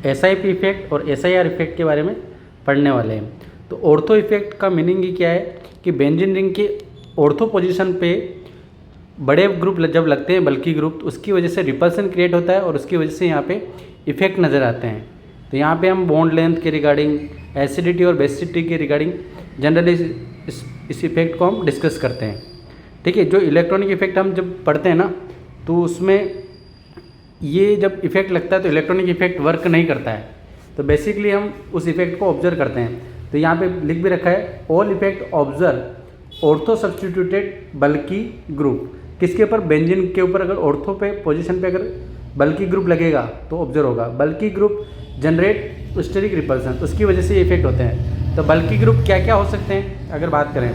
SIP effect और SIR effect के बारे में पढ़ने वाले हैं। तो ऑर्थो इफेक्ट का मीनिंग ही क्या है कि बेंजीन रिंग के ऑर्थो पोजीशन पे बड़े ग्रुप जब लगते हैं, बल्कि ग्रुप, तो उसकी वजह से रिपल्सन क्रिएट होता है और उसकी वजह से यहाँ पे इफेक्ट नज़र आते हैं। तो यहाँ पे हम बॉन्ड लेंथ के रिगार्डिंग, एसिडिटी और बेसिसिटी के रिगार्डिंग जनरली इस इफेक्ट को हम डिस्कस करते हैं। ठीक है, जो इलेक्ट्रॉनिक इफेक्ट हम जब पढ़ते हैं ना, तो उसमें ये जब इफेक्ट लगता है तो इलेक्ट्रॉनिक इफेक्ट वर्क नहीं करता है, तो बेसिकली हम उस इफेक्ट को ऑब्जर्व करते हैं। तो यहाँ पे लिख भी रखा है, all effect observe ortho substituted बल्कि ग्रुप। किसके ऊपर? बेंजीन के ऊपर। अगर ऑर्थो पे पोजीशन पे अगर बल्कि ग्रुप लगेगा तो ऑब्जर्व होगा। बल्कि ग्रुप जनरेट स्टेरिक रिपल्सन, उसकी वजह से ये इफेक्ट होते हैं। तो बल्कि ग्रुप क्या क्या हो सकते हैं अगर बात करें,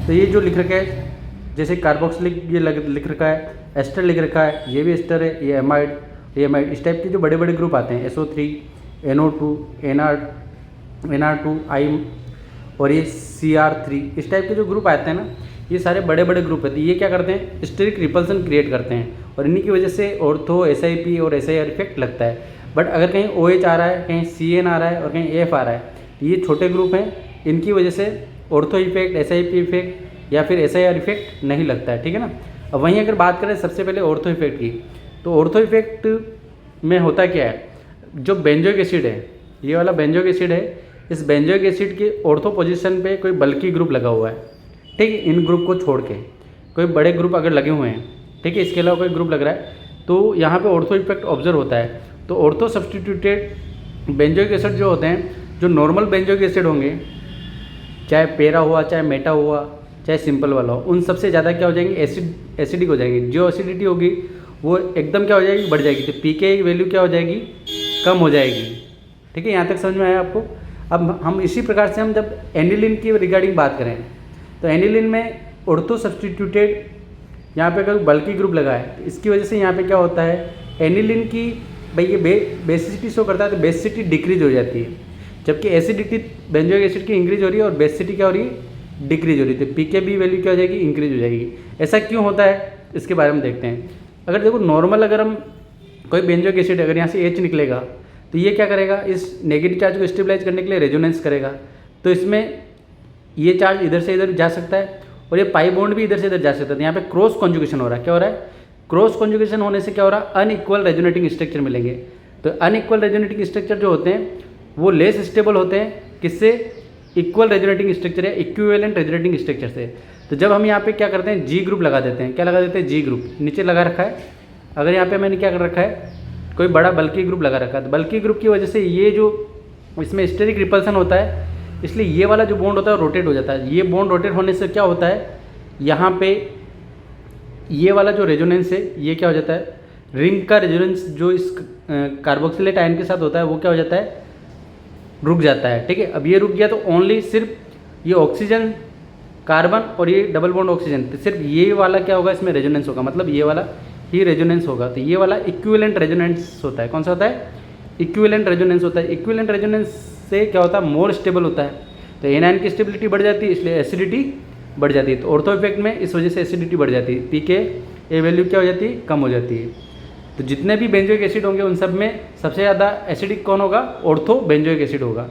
तो ये जो लिख रखा है, जैसे कार्बोक्सिलिक ये लिख रखा है, एस्टर लिख रखा है, ये भी एस्टर है, ये एमाइड, ये एमाइड, इस टाइप के जो बड़े बड़े ग्रुप आते हैं, SO3, NO2, NR2, I और ये CR3, इस टाइप के जो ग्रुप आते हैं ना, ये सारे बड़े बड़े ग्रुप हैं। तो ये क्या करते हैं? स्टेरिक रिपल्सन क्रिएट करते हैं और इन्हीं की वजह से ऑर्थो, SIP और SIR इफेक्ट लगता है। बट अगर कहीं OH आ रहा है, कहीं CN आ रहा है और कहीं AF आ रहा है, तो ये छोटे ग्रुप हैं, इनकी वजह से ऑर्थो इफेक्ट, SIP इफेक्ट या फिर SIR इफेक्ट नहीं लगता है। ठीक है ना। अब वहीं अगर बात करें सबसे पहले ऑर्थो इफेक्ट की, तो ऑर्थो इफेक्ट में होता क्या है? जो बेंजोइक एसिड है, ये वाला बेंजोइक एसिड है, इस बेंजोइक एसिड के ऑर्थो पोजीशन पे कोई बल्कि ग्रुप लगा हुआ है। ठीक है, इन ग्रुप को छोड़ के कोई बड़े ग्रुप अगर लगे हुए हैं, ठीक है, इसके अलावा कोई ग्रुप लग रहा है, तो यहाँ पे ऑर्थो इफेक्ट ऑब्जर्व होता है। तो ऑर्थो सब्सटीट्यूटेड बेंजोइक एसिड जो होते हैं, जो नॉर्मल बेंजोइक एसिड होंगे, चाहे पेरा हुआ, चाहे मेटा हुआ, चाहे सिंपल वाला हो, उन सबसे ज़्यादा क्या हो जाएंगे? एसिडिक हो जाएंगे। जो एसिडिटी होगी वो एकदम क्या हो जाएगी? बढ़ जाएगी। तो पीके की वैल्यू क्या हो जाएगी? कम हो जाएगी। ठीक है, यहाँ तक समझ में आया आपको? अब हम इसी प्रकार से हम जब एनिलीन की रिगार्डिंग बात करें, तो एनिलीन में ऑर्थो सब्सटीट्यूटेड यहाँ पे अगर बल्कि ग्रुप लगा है, तो इसकी वजह से यहाँ पे क्या होता है? एनिलीन की भाई ये बेसिसिटी शो करता है, तो बेसिसिटी डिक्रीज हो जाती है, जबकि एसिडिटी बेंजोइक एसिड की इंक्रीज हो रही है और बेसिसिटी क्या हो रही है? डिक्रीज हो रही है। तो पीकेबी वैल्यू क्या हो जाएगी? इंक्रीज हो जाएगी। ऐसा क्यों होता है इसके बारे में देखते हैं। अगर देखो नॉर्मल अगर हम कोई बेंजोइक एसिड, अगर यहाँ से H निकलेगा, तो ये क्या करेगा? इस नेगेटिव चार्ज को स्टेबलाइज करने के लिए रेजोनेंस करेगा। तो इसमें ये चार्ज इधर से इधर जा सकता है और ये पाई बॉन्ड भी इधर से इधर जा सकता है। तो यहाँ पे क्रॉस कॉन्जुगेशन हो रहा है। क्या हो रहा है? क्रॉस कॉन्जुगेशन होने से क्या हो रहा है? अनइक्वल रेजोनेटिंग स्ट्रक्चर मिलेंगे। तो अनइक्वल रेजोनेटिंग स्ट्रक्चर जो होते हैं वो लेस स्टेबल होते हैं, किससे? इक्वल रेजोनेटिंग स्ट्रक्चर या इक्विवेलेंट रेजोनेटिंग स्ट्रक्चर से। तो जब हम यहाँ पे क्या करते हैं? G ग्रुप लगा देते हैं। क्या लगा देते हैं? G ग्रुप नीचे लगा रखा है। अगर यहाँ पे मैंने क्या कर रखा है? कोई बड़ा बल्कि ग्रुप लगा रखा है। तो बल्कि ग्रुप की वजह से ये जो इसमें स्टेरिक रिपल्सन होता है, इसलिए ये वाला जो बॉन्ड होता है रोटेट हो जाता है। ये बॉन्ड रोटेट होने से क्या होता है? यहाँ पे ये वाला जो रेजोनेंस है, ये क्या हो जाता है? रिंग का रेजोनेंस जो इस कार्बोक्सिलेट आयन के साथ होता है, वो क्या हो जाता है? रुक जाता है। ठीक है, अब ये रुक गया तो ओनली सिर्फ ये ऑक्सीजन, कार्बन और ये डबल बॉन्ड ऑक्सीजन, तो सिर्फ ये वाला क्या होगा? इसमें रेजोनेंस होगा, मतलब ये वाला ही रेजोनेंस होगा। तो ये वाला इक्विवेलेंट रेजोनेंस होता है। कौन सा होता है? इक्विवेलेंट रेजोनेंस होता है। इक्विवेलेंट रेजोनेंस से क्या होता है? मोर स्टेबल होता है। तो एनायन की स्टेबिलिटी बढ़ जाती है, इसलिए एसिडिटी बढ़ जाती है। तो ऑर्थो इफेक्ट में इस वजह से एसिडिटी बढ़ जाती है, पीके ए वैल्यू क्या हो जाती है? कम हो जाती है। तो जितने भी बेंजोइक एसिड होंगे उन सब में सबसे ज़्यादा एसिडिक कौन होगा? ऑर्थो बेंजोइक एसिड होगा।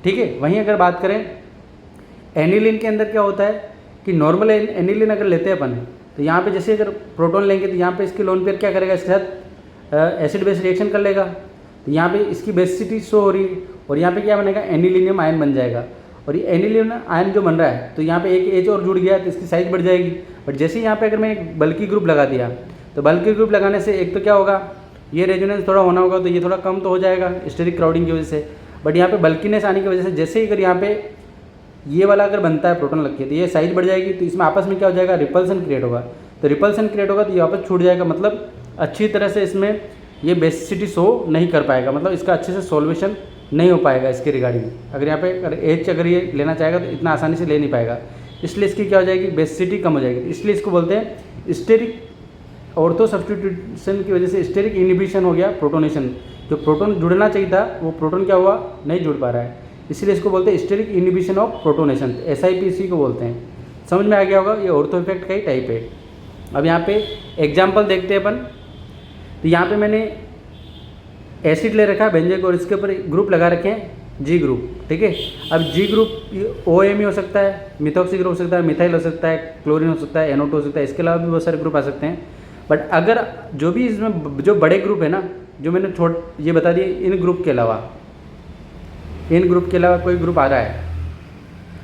ठीक है, वहीं अगर बात करें एनिलीन के अंदर क्या होता है कि नॉर्मल एनिलीन अगर लेते हैं अपन, तो यहाँ पे जैसे अगर प्रोटॉन लेंगे तो यहाँ पे इसके लोन पेयर क्या करेगा? इसके साथ एसिड बेस रिएक्शन कर लेगा। तो यहाँ पे इसकी बेसिसिटी शो हो रही है और यहाँ पे क्या बनेगा? एनिलीनियम आयन बन जाएगा। और ये एनिलीनियम आयन जो बन रहा है, तो यहाँ पे एक H और जुड़ गया तो इसकी साइज बढ़ जाएगी। बट जैसे यहाँ पे अगर मैं एक बल्कि ग्रुप लगा दिया, तो बल्कि ग्रुप लगाने से एक तो क्या होगा? ये रेजोनेंस थोड़ा होना होगा, तो ये थोड़ा कम तो हो जाएगा स्टेरिक क्राउडिंग की वजह से। बट यहाँ पे बल्कीनेस आने की वजह से जैसे ही अगर यहाँ पे ये वाला अगर बनता है प्रोटॉन लग के, तो ये साइज बढ़ जाएगी। तो इसमें आपस में क्या हो जाएगा? रिपल्सन क्रिएट होगा। तो रिपल्सन क्रिएट होगा तो ये वापस छूट जाएगा, मतलब अच्छी तरह से इसमें ये बेसिसिटी शो नहीं कर पाएगा, मतलब इसका अच्छे से सॉल्वेशन नहीं हो पाएगा इसके रिगार्डिंग। अगर यहाँ पे H अगर ये लेना चाहेगा तो इतना आसानी से ले नहीं पाएगा, इसलिए इसकी क्या हो जाएगी? बेसिसिटी कम हो जाएगी। इसलिए इसको बोलते हैं स्टेरिक ऑर्थो सब्स्टिट्यूशन की वजह से स्टेरिक इनहिबिशन हो गया, प्रोटोनेशन। जो प्रोटॉन जुड़ना चाहिए था वो प्रोटॉन क्या हुआ? नहीं जुड़ पा रहा है, इसलिए इसको बोलते हैं steric inhibition of protonation, SIPC को बोलते हैं। समझ में आ गया होगा? ये ऑर्थो इफेक्ट का ही टाइप है। अब यहाँ पे एग्जाम्पल देखते हैं अपन। तो यहाँ पे मैंने एसिड ले रखा है बेंजोइक और इसके ऊपर ग्रुप लगा रखे हैं जी ग्रुप, ठीक है। अब जी ग्रुप OMe हो सकता है, मिथॉक्सी ग्रुप हो सकता है, मिथाइल हो सकता है, क्लोरीन हो सकता है, NO2 हो सकता है, इसके अलावा भी बहुत सारे ग्रुप आ सकते हैं। बट अगर जो भी इसमें जो बड़े ग्रुप है ना, जो मैंने ये बता दिए, इन ग्रुप के अलावा कोई ग्रुप आ रहा है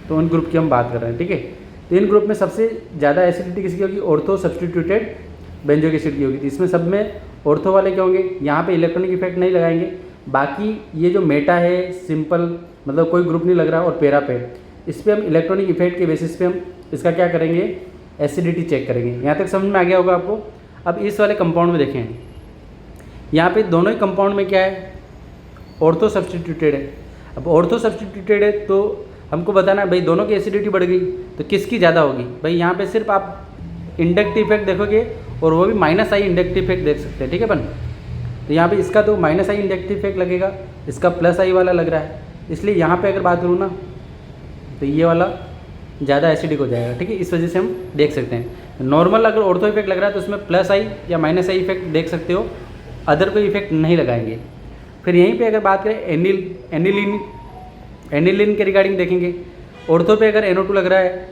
तो उन ग्रुप की हम बात कर रहे हैं, ठीक है। तो इन ग्रुप में सबसे ज़्यादा एसिडिटी किसकी होगी? ऑर्थो सब्स्टिट्यूटेड बेंजोइक एसिड की होगी। तो इसमें सब में ऑर्थो वाले क्या होंगे? यहाँ पे इलेक्ट्रॉनिक इफेक्ट नहीं लगाएंगे। बाकी ये जो मेटा है, सिंपल मतलब कोई ग्रुप नहीं लग रहा, और पैरा पे, इस पर हम इलेक्ट्रॉनिक इफेक्ट के बेसिस पे हम इसका क्या करेंगे? एसिडिटी चेक करेंगे। यहाँ तक समझ में आ गया होगा आपको। अब इस वाले कंपाउंड में देखें, यहाँ पे दोनों ही कंपाउंड में क्या है? ऑर्थो सब्स्टिट्यूटेड है। अब ऑर्थो सब्स्टिट्यूटेड है तो हमको बताना है भाई दोनों की एसिडिटी बढ़ गई तो किसकी ज़्यादा होगी? भाई यहाँ पे सिर्फ आप इंडक्टिव इफेक्ट देखोगे और वो भी -I इंडक्टिव इफेक्ट देख सकते हैं, ठीक है अपन। तो यहाँ पे इसका तो -I इंडक्टिव इफेक्ट लगेगा, इसका +I वाला लग रहा है, इसलिए यहाँ पे अगर बात करूँ ना तो ये वाला ज़्यादा एसिडिक हो जाएगा, ठीक है। इस वजह से हम देख सकते हैं। नॉर्मल अगर ऑर्थो इफेक्ट लग रहा है तो उसमें +I या -I इफेक्ट देख सकते हो, अदर कोई इफेक्ट नहीं लगाएंगे। फिर यहीं पे अगर बात करें एनिलीन के रिगार्डिंग देखेंगे। ऑर्थो पे अगर NO2 लग रहा है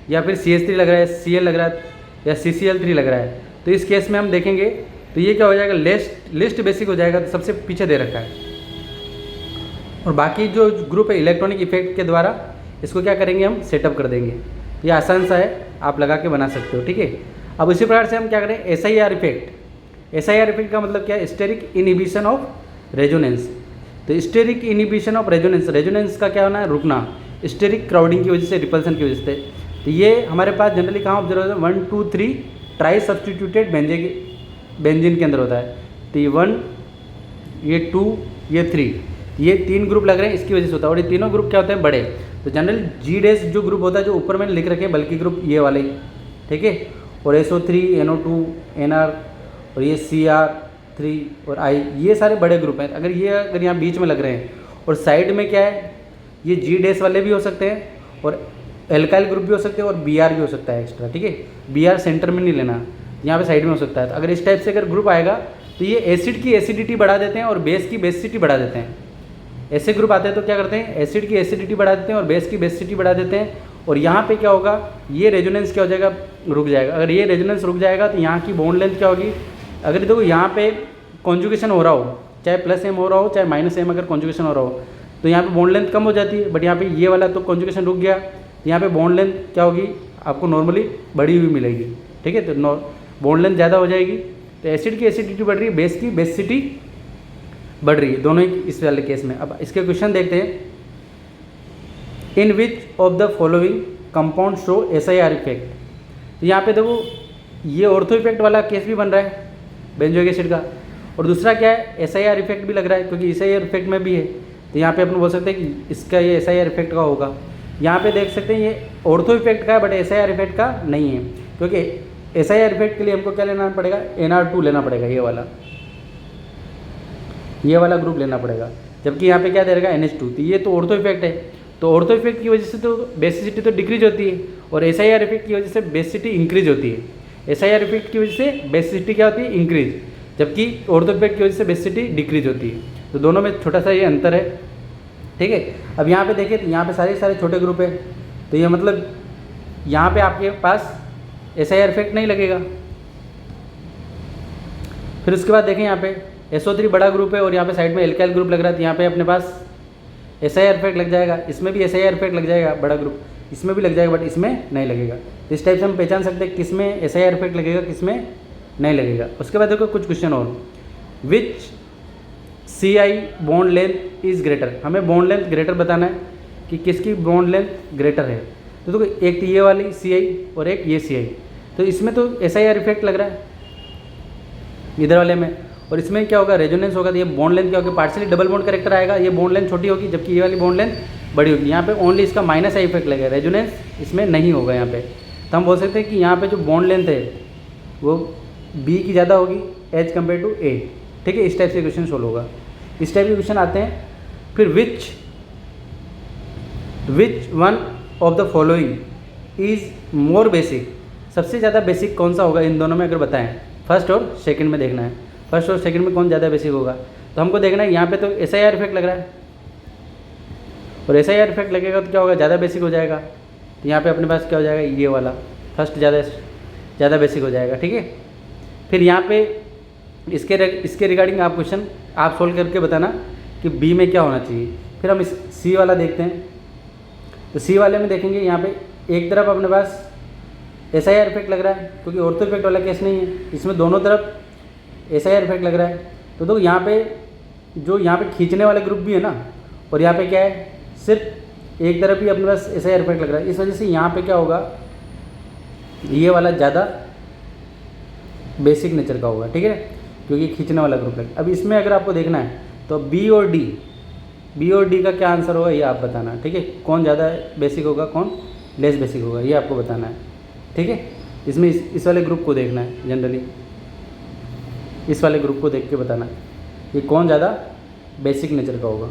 या फिर CH3 लग रहा है, Cl लग रहा है या CCl3 लग रहा है, तो इस केस में हम देखेंगे तो ये क्या हो जाएगा? लिस्ट बेसिक हो जाएगा, तो सबसे पीछे दे रखा है। और बाकी जो ग्रुप है इलेक्ट्रॉनिक इफेक्ट के द्वारा इसको क्या करेंगे? हम सेटअप कर देंगे। ये आसान सा है, आप लगा के बना सकते हो, ठीक है। अब इसी प्रकार से हम क्या करें? SIR effect. SIR इफेक्ट का मतलब क्या है? Steric inhibition of resonance. तो स्टेरिक इनहिबिशन ऑफ रेजोनेंस का क्या होना है? रुकना, स्टेरिक क्राउडिंग की वजह से, रिपल्सन की वजह से। तो ये हमारे पास जनरली कहाँ ऑब्जर्व होता है? 1 2 3 ट्राई सब्स्टिट्यूटेड बेंजीन के अंदर होता है। तो ये 1, ये 2, ये 3, ये 3 ग्रुप लग रहे हैं, इसकी वजह से होता है। और ये तीनों ग्रुप क्या होते हैं? बड़े। तो जनरल G- जो ग्रुप होता है, जो ऊपर मैंने लिख रखे हैं बल्कि ग्रुप, ये वाले, ठीक है। और SO3, NO2, NR और ये Cr3 और I, ये सारे बड़े ग्रुप हैं। अगर यहाँ बीच में लग रहे हैं और साइड में क्या है? ये G- वाले भी हो सकते हैं और एल्काइल ग्रुप भी हो सकते हैं और Br भी हो सकता है एक्स्ट्रा, ठीक है। Br सेंटर में नहीं लेना, यहाँ पे साइड में हो सकता है। तो अगर इस टाइप से अगर ग्रुप आएगा तो ये एसिड की एसिडिटी बढ़ा देते हैं और बेस की बेसिसिटी बढ़ा देते हैं। ऐसे ग्रुप आते हैं तो क्या करते हैं? एसिड की एसिडिटी बढ़ा देते हैं और बेस की बेसिसिटी बढ़ा देते हैं। और यहाँ पे क्या होगा? ये रेजोनेंस क्या हो जाएगा? रुक जाएगा। अगर ये रेजोनेंस रुक जाएगा तो यहाँ की बॉन्ड लेंथ क्या होगी? अगर देखो यहाँ पे कॉन्जुगेशन हो रहा हो, चाहे +M हो रहा हो चाहे -M अगर कॉन्जुगेशन हो रहा हो, तो यहाँ पे बॉन्ड लेंथ कम हो जाती है। बट यहाँ पे ये वाला तो कॉन्जुगेशन रुक गया, यहाँ पे बॉन्ड लेंथ क्या होगी? आपको नॉर्मली बढ़ी हुई मिलेगी, ठीक है। तो बॉन्ड लेंथ ज़्यादा हो जाएगी, तो एसिड की एसिडिटी बढ़ रही है, बेस की बेसिसिटी बढ़ रही है, दोनों ही इस वाले केस में। अब इसके क्वेश्चन देखते हैं। In which of the following compound show SIR effect. तो यहाँ पे देखो ये ऑर्थो इफेक्ट वाला केस भी बन रहा है बेंजोइक एसिड का, और दूसरा क्या है? SIR इफेक्ट भी लग रहा है, क्योंकि SIR इफेक्ट में भी है। तो यहाँ पे अपन बोल सकते हैं कि इसका ये SIR इफेक्ट का होगा। यहाँ पे देख सकते हैं ये ऑर्थो इफेक्ट का है बट SIR इफेक्ट का नहीं है, क्योंकि SIR इफेक्ट के लिए हमको क्या लेना पड़ेगा? NR2 लेना पड़ेगा, ये वाला ग्रुप लेना पड़ेगा। जबकि यहाँ पे क्या दे रहेगा? NH2। तो ये तो ऑर्थो इफेक्ट है, तो ऑर्थो इफेक्ट की वजह से तो बेसिसिटी तो डिक्रीज होती है, और SIR इफेक्ट की वजह से बेसिसिटी इंक्रीज होती है। SIR इफेक्ट की वजह से बेसिसिटी क्या होती है? इंक्रीज, जबकि ऑर्थो इफेक्ट की वजह से बेसिसिटी डिक्रीज होती है। तो दोनों में छोटा सा ये अंतर है, ठीक है। अब यहाँ पे देखिए तो यहाँ पे सारे छोटे ग्रुप है, तो ये मतलब यहाँ पे आपके पास SIR इफेक्ट नहीं लगेगा। फिर उसके बाद देखें यहाँ पे SO3 बड़ा ग्रुप है और यहाँ पे साइड में एल्काइल ग्रुप लग रहा है, तो यहाँ पे अपने पास SIR इफेक्ट लग जाएगा। इसमें भी SIR इफेक्ट लग जाएगा, बड़ा ग्रुप, इसमें भी लग जाएगा बट इसमें नहीं लगेगा। तो इस टाइप से हम पहचान सकते हैं किस में SIR इफेक्ट लगेगा, किस में नहीं लगेगा। उसके बाद देखो कुछ क्वेश्चन और, विच CI bond length is greater. हमें बॉन्ड लेंथ ग्रेटर बताना है कि किसकी बॉन्ड लेंथ ग्रेटर है। तो देखो एक तो ये वाली CI और एक ये CI, तो इसमें तो SIR इफेक्ट लग रहा है इधर वाले में, और इसमें क्या होगा? रेजोनेंस होगा। तो ये बॉन्ड लेंथ क्या होगी? पार्शियली डबल बॉन्ड करेक्टर आएगा, ये बॉन्ड लेंथ छोटी होगी जबकि ये वाली बॉन्ड लेंथ बड़ी होगी। यहाँ पे ओनली इसका -I इफेक्ट लगेगा, रेजोनेंस इसमें नहीं होगा यहाँ पे। तो हम बोल सकते हैं कि यहाँ पे जो बॉन्ड लेंथ है वो B की ज़्यादा होगी एज कम्पेयर टू A, ठीक है। इस टाइप से क्वेश्चन सोल्व होगा। इस टाइप के क्वेश्चन आते हैं। फिर which one of the following is more basic. सबसे ज़्यादा बेसिक कौन सा होगा इन दोनों में अगर बताएं? फर्स्ट और सेकंड में देखना है, फर्स्ट और सेकंड में कौन ज़्यादा बेसिक होगा। तो हमको देखना है यहाँ पे तो SIR इफेक्ट लग रहा है, और SIR इफेक्ट लगेगा तो क्या होगा, ज़्यादा बेसिक हो जाएगा। तो यहाँ पे अपने पास क्या हो जाएगा, ये वाला फर्स्ट ज़्यादा बेसिक हो जाएगा। ठीक है, फिर यहाँ पे इसके रिगार्डिंग आप क्वेश्चन आप सोल्व करके बताना कि बी में क्या होना चाहिए। फिर हम इस सी वाला देखते हैं। तो सी वाले में देखेंगे यहाँ पे एक तरफ अपने पास SIR इफेक्ट लग रहा है, क्योंकि ऑर्थो इफेक्ट वाला केस नहीं है, इसमें दोनों तरफ SIR इफेक्ट लग रहा है। तो देखो यहाँ पे जो यहाँ पे खींचने वाले ग्रुप भी है ना, और यहाँ पे क्या है, सिर्फ एक तरफ ही अपने पास SIR इफेक्ट लग रहा है। इस वजह से यहाँ पे क्या होगा, ये वाला ज़्यादा बेसिक नेचर का होगा। ठीक है, क्योंकि खींचने वाला ग्रुप लग। अब इसमें अगर आपको देखना है तो बी और डी का क्या आंसर होगा ये आप बताना। ठीक है, कौन ज़्यादा बेसिक होगा, कौन लेस बेसिक होगा, ये आपको बताना है। ठीक है, इसमें इस वाले ग्रुप को देखना है, जनरली इस वाले ग्रुप को देख के बताना है कि कौन ज़्यादा बेसिक नेचर का होगा।